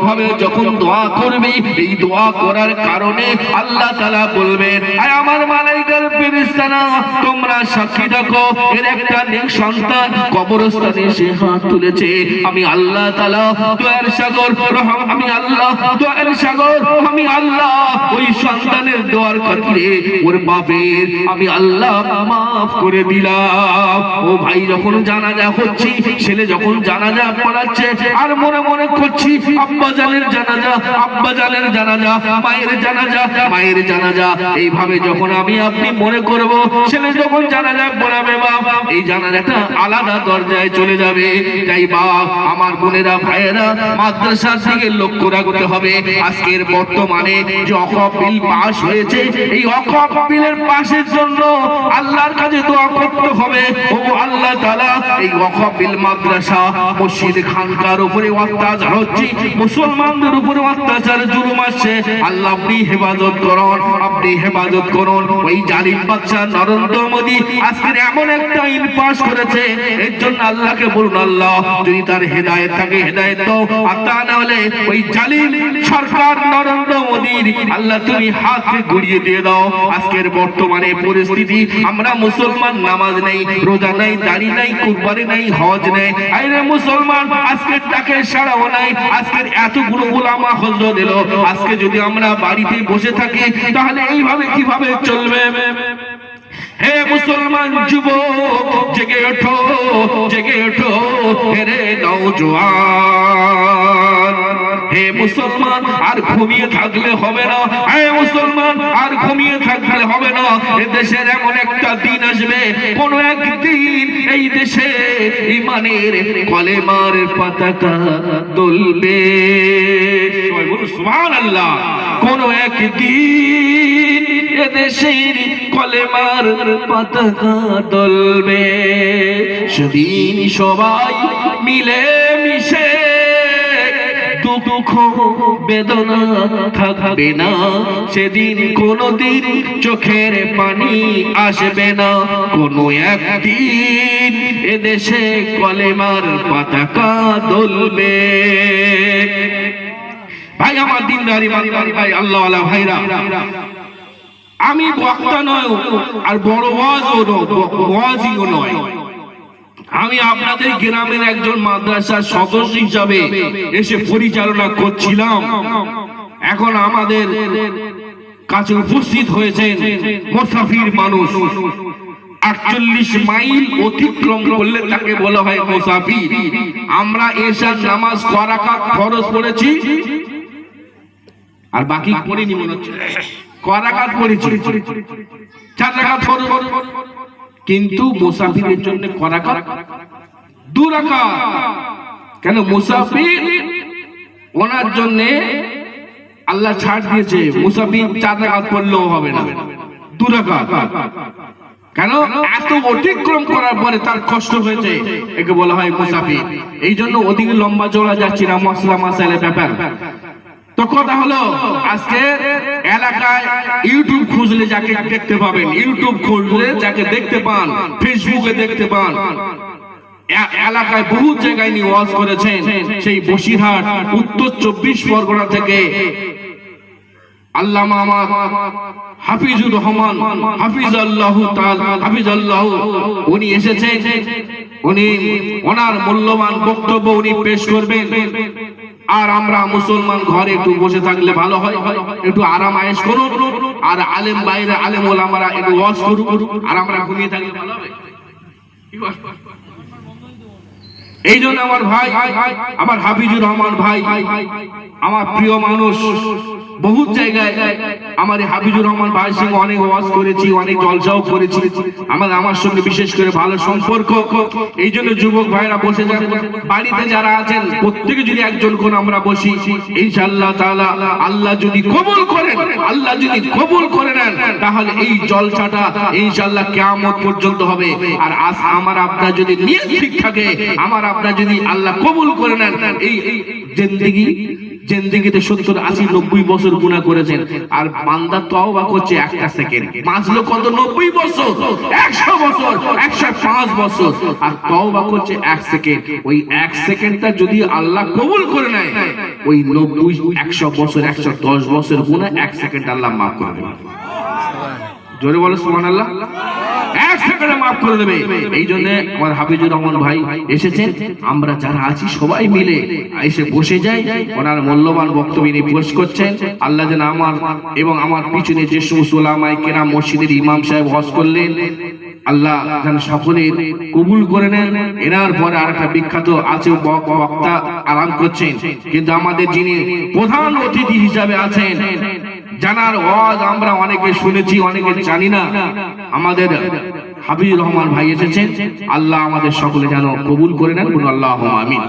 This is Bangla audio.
এইভাবে যখন দোয়া করবে, এই দোয়া করার কারণে আল্লাহ তাআলা বলবেন, আয় আমার মালাইকার ফেরেশতারা তোমরা সাক্ষী থাকো, এর একটা নেক সন্তান কবরস্থানে সে হাত তুলেছে, আমি আল্লাহ তাআলা দয়ার সাগর রহম, আমি আল্লাহ দয়ার সাগর, আমি আল্লাহ ওই সন্তানের দোয়ার খাতিরে ওর বাপের আমি আল্লাহ মাফ করে দিলাম। ও ভাই, যখন জানাজা হচ্ছে, ছেলে যখন জানাজা পড়াচ্ছে আর মনে মনে করছি আব্বা জানের জানাজা, আব্বা জানের জানাজা, মায়ের জানাজা, মায়ের জানাজা, এইভাবে যখন আমি আপনি মনে করব, ছেলে যখন জানাজা পড়াবে বাপ, এই জানাজাটা আলাদা দরজায় চলে যাবে। তাই বাপ আমার বোনেরা ভাইয়েরা মাদ্রাসার দিকে লক্ষ্য রাখতে হবে। আজকের বর্তমানে যে ওয়াকফ বিল পাস হয়েছে, এই ওয়াকফ বিলের পাশের জন্য আল্লাহর কাছে দোয়া করতে হবে। ও আল্লাহ তাআলা, এই ওয়াকফ বিল মাদ্রাসা মসজিদ খানকার উপরে অত্যাচার হচ্ছে, মুসলমানদের উপরে অত্যাচার জুলুম আসছে, আল্লাহ আপনি হেফাজত করুন, আপনি হেফাজত করুন। ওই জালিম বাদশা নরেন্দ্র মোদী আজকে এমন একটা আইন পাস করেছে, এর জন্য আল্লাহকে বলুন, আল্লাহ যদি তার হেদায়েত থাকে হেদায়েত দাও, আর তা না হলে ওই জালিম সরকার নরেন্দ্র মোদীর আল্লাহ তুমি হাতকে ঘুরিয়ে দিয়ে দাও। আজকের বর্তমানে পরিস্থিতি, আমরা মুসলমান নামাজ নেই, রোজা নাই, দাড়ি নাই, কুরবানি নাই, হজ নেই, আইরে মুসলমান আজকের তাকে সারাও নাই। আজকের এতগুলো উলামা হযরত এলো, আজকে যদি আমরা বাড়িতে বসে থাকি তাহলে এইভাবে কিভাবে চলবে? হে মুসলমান যুবক জেগে ওঠো, জেগে ওঠো হে নওজোয়ান। হে মুসলমান আর ঘুমিয়ে থাকলে হবে না, হে মুসলমান আর ঘুমিয়ে থাকলে হবে না। এই দেশের এমন একটা দিন আসবে, কোন একদিন এই দেশে ঈমানের কলেমার পতাকা দুলবে। সুবহানাল্লাহ। কোন একদিন এ দেশের কলেমার পতাকা দুলবে, সেদিন সবাই মিলে মিশে দুঃখ বেদনা থাকবে না, সেদিন কোনদিন চোখের পানি আসবে না। কোন একদিন এদেশে কলেমার পতাকা দুলবে। ভাই আমার দিনদারি ভাই, আল্লাহওয়ালা ভাইরা, আমি বক্তা নয় আর বড় ওয়াজিও নয়, আমি আপনাদের গ্রামের একজন মাদ্রাসার সদস্য হিসাবে এসে পরিচালনা করছিলাম। এখন আমাদের কাছে উপস্থিত হয়েছেন মুসাফির মানুষ। 48 মাইল অতিক্রম করলে তাকে বলা হয় মুসাফির। আমরা এশার নামাজ ক রাকাত ফরজ পড়েছি আর বাকি পড়িনি, মনে হচ্ছে ক রাকাত পড়েছি, 4 রাকাত ফরজ, কিন্তু মুসাফিরের জন্য ক রাকাত? 2 রাকাত। কেন? মুসাফির ওনার জন্য আল্লাহ ছাড় দিয়েছে, মুসাফির 4 রাকাত পড়লেও হবে না, 2 রাকাত। কেন? এত অতিক্রম করার পরে তার কষ্ট হয়েছে, একে বলা হয় মুসাফির। এই জন্য ওদিকে লম্বা চড়া যাচ্ছি না, মশলা মাসাইলের ব্যাপার। তো কথা হলো, আজকে এলাকায় ইউটিউব খুঁজলে যাকে দেখতে পাবেন, ইউটিউব খুঁজলে যাকে দেখতে পান, ফেসবুকে দেখতে পান, এলাকায় বহু জায়গায় নিয়ে ওয়াজ করেছেন। সেই বসিরহাট উত্তর 24 পরগনা থেকে আল্লামা আমার হাফিজুর রহমান হাফিজাল্লাহু তাআলা হাফিজাল্লাহু, উনি এসেছেন। উনি ওনার মূল্যবান বক্তব্য উনি পেশ করবেন। আর আমরা মুসলমান ঘরে একটু বসে থাকলে ভালো হয়, একটু আরাম আয়েশ করুন। আর আলেম বাইরে আলেম ওলামারা একটু ওয়াজ করুক, আর আমরা ঘুমিয়ে থাকলে ভালো হবে। এই জন্য আমার ভাই, আমার হাফিজুর রহমান ভাই, আমার প্রিয় মানুষ, বহু জায়গায় আমার হাফিজুর রহমান ভাইয়ের সঙ্গে অনেক ওয়াজ করেছি, অনেক জলসাও করেছি। আমার সঙ্গে বিশেষ করে ভালো সম্পর্ক। এই জন্য যুবক ভাইরা বসে যান, বাড়িতে যারা আছেন প্রত্যেকে যদি একজন কোন আমরা বসি, ইনশাআল্লাহ তাআলা আল্লাহ যদি কবুল করেন, আল্লাহ যদি কবুল করে নেন, তাহলে এই জলসাটা ইনশাআল্লাহ কিয়ামত পর্যন্ত হবে। আর আজ আমার আপনার যদি নিয়ত ঠিক থাকে, আমার আপনার যদি আল্লাহ কবুল করে নেন, এই জিন্দেগি জিন্দেগিতে 70 80 90 বছর গুনাহ করেছেন, আর বান্দা তওবা করছে একটা সেকেন্ড, বাঁচলো কত 90 বছর, 100 বছর, 105 বছর, আর তওবা করছে 1 সেকেন্ড। ওই 1 সেকেন্ডটা যদি আল্লাহ কবুল করে নেয়, ওই 90 100 বছর 110 বছর গুনাহ 1 সেকেন্ড আল্লাহ মাফ করে দেবে। জোরে বলো সুবহানাল্লাহ। 1 সেকেন্ডে মাফ করে দেবে। এই জন্য আমার হাফিজুর রহমান ভাই এসেছেন, আমরা যারা আছি সবাই মিলে এসে বসে যাই, ওনার মূল্যবান বক্তব্য নিয়ে পেশ করছেন। আল্লাহ যেন আমার এবং আমার পিছনে যে সমস্ত উলামায়ে কেরাম মসজিদের ইমাম সাহেব হজ করলেন, আল্লাহ যেন সকলের কবুল করে নেন। এনার পরে আরেকটা বিখ্যাত আছে বক্তা আরাম করছেন, কিন্তু আমাদের যিনি প্রধান অতিথি হিসাবে আছেন, জানার ওয়াজ আমরা অনেকে শুনেছি অনেকে জানি না, আমাদের হাফিজুর রহমান ভাই এসেছেন। আল্লাহ আমাদের সকলে যেন কবুল করে নেন, বলুন আল্লাহুম্মা আমিন।